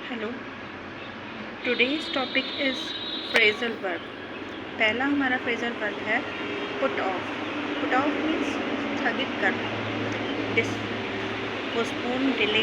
Hello, today's topic is phrasal verb. पहला हमारा phrasal verb है put off. Put off means स्थगित करना, डिस पोस्टपोन, डिले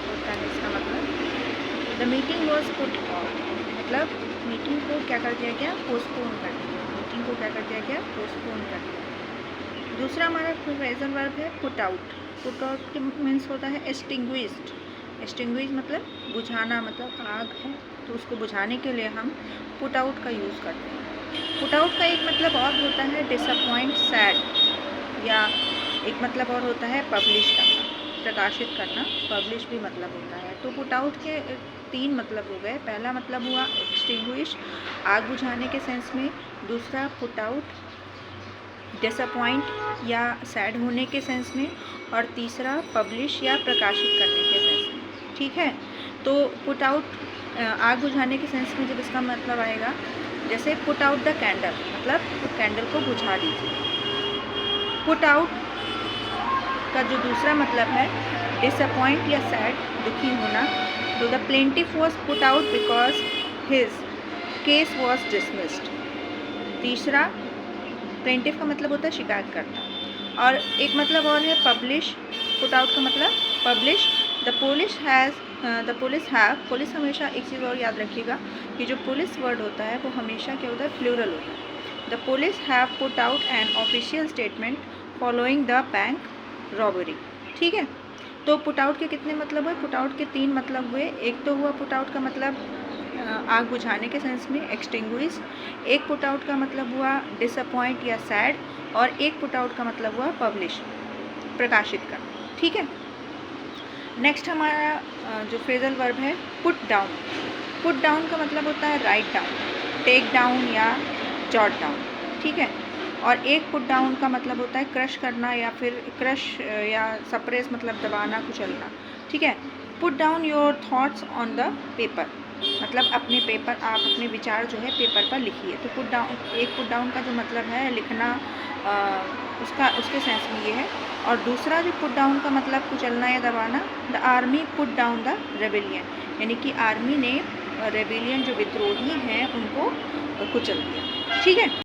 होता है इसका मतलब। The meeting was put off, मतलब मीटिंग को क्या कर दिया गया, पोस्टपोन कर दिया। मीटिंग को क्या कर दिया गया, पोस्टपोन कर दिया। दूसरा हमारा फ्रेजल वर्ब है put out. Put out means होता है एक्सटिंग्विश्ड। एक्सटिंग्विश मतलब बुझाना, मतलब आग है तो उसको बुझाने के लिए हम पुट आउट का यूज़ करते हैं। पुट आउट का एक मतलब और होता है डिसअपॉइंट, सैड, या एक मतलब और होता है पब्लिश करना, प्रकाशित करना। पब्लिश भी मतलब होता है। तो पुट आउट के तीन मतलब हो गए। पहला मतलब हुआ एक्सटिंग्विश, आग बुझाने के सेंस में। दूसरा पुट आउट, डिसअपॉइंट या सैड होने के सेंस में। और तीसरा पब्लिश या प्रकाशित करने के सेंस में। ठीक है, तो पुट आउट आग बुझाने के सेंस में जब इसका मतलब आएगा, जैसे पुट आउट द कैंडल, मतलब कैंडल को बुझा दीजिए। पुट आउट का जो दूसरा मतलब है डिसअपॉइंट या सैड, दुखी होना। तो the plaintiff was put out because his case was dismissed. तीसरा प्लेंटिफ का मतलब होता है शिकायत करना। और एक मतलब और है पब्लिश। पुट आउट का मतलब publish. The police have, police हमेशा एक चीज़ और याद रखिएगा कि जो पुलिस वर्ड होता है वो हमेशा क्या होता है, प्लूरल होता है। The police have put out an official statement following the bank robbery. ठीक है, तो पुट आउट के कितने मतलब हुए? पुट आउट के तीन मतलब हुए। एक तो हुआ पुट आउट का मतलब आग बुझाने के सेंस में, एक्सटिंग्विश। एक पुट आउट का मतलब हुआ डिसअपॉइंट या सैड। और एक पुट आउट का मतलब हुआ पब्लिश, प्रकाशित करना। ठीक है, नेक्स्ट हमारा जो फ्रेजल वर्ब है पुट डाउन। पुट डाउन का मतलब होता है राइट डाउन, टेक डाउन या जॉट डाउन। ठीक है, और एक पुट डाउन का मतलब होता है क्रश करना, या फिर क्रश या सप्रेस मतलब दबाना, कुचलना। ठीक है, put down your thoughts on the paper, मतलब अपने पेपर, आप अपने विचार जो है पेपर पर लिखिए। तो पुट डाउन, एक पुट डाउन का जो मतलब है लिखना, उसके सेंस में ये है। और दूसरा जो पुट डाउन का मतलब कुचलना या दबाना, the army put down the rebellion, यानी कि आर्मी ने रेबेलियन जो विद्रोही हैं उनको कुचल दिया। ठीक है।